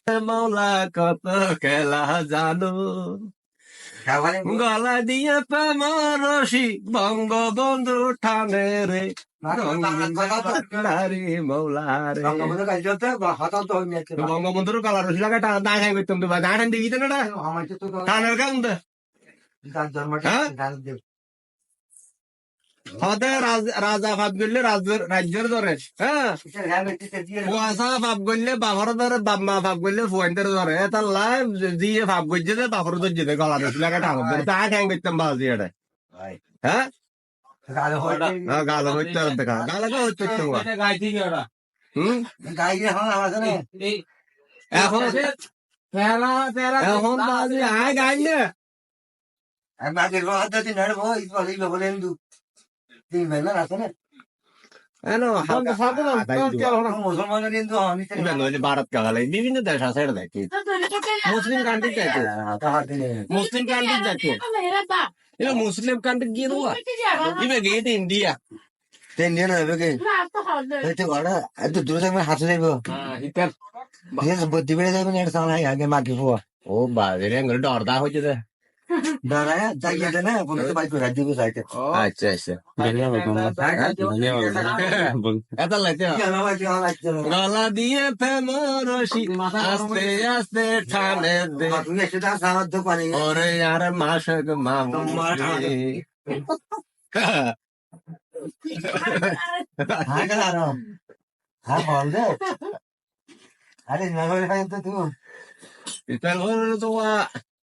মাওলা কত খেলা জানো গলা দিয়ে প্রেম রশি বঙ্গবন্ধু টানে রে নারী মৌলা রে বঙ্গবন্ধুর গলা রশি লাগা টান দাঁড়াই করতাম তো দাঁড়ান দিবি তো না টানের কাম দে হতে রাজা ভাব করলে রাজ্যের ধরে হ্যাঁ কুয়াশা ভাব করলে বাবার ধরে বাম্মা ভাব করলে ফুয়াইদের ধরে তার লাই দিয়ে ভাব করছে যে বাবার ধরছে যে গলা রসি লাগা টান ধরে তা ঠ্যাং করতাম বাজি এটা হ্যাঁ গালো হইতে দেখা গালাকে হইতে হম এখন এখন বাজি আয় গাইলে ভারত কালে বিভিন্ন দেশ আছে এটা দেখি মুসলিম কান্ট্রি দেখে মুসলিম কান্ট্রি দেখে এটা মুসলিম কান্ট্রি গিয়ে দেওয়া ইবে গিয়ে ইন্ডিয়া ইন্ডিয়ান হবে কি এত দূরে থাকবে হাতে যাইব বুদ্ধি বেড়ে যাবে না এটা সামনে আগে মাকে পোয়া ও বাজরে ডরদা হয়েছে দে দাঁড়ায় জায়গা দেয় না বলতে পারবে রাজ্য সাইতে আচ্ছা আচ্ছা এত লাগছে গলা দিয়ে ফেমরসি আস্তে আস্তে ঠানে দে ওরে আর মাসক মামা হ্যাঁ বল দে আরে না তো তুই Ito, ano to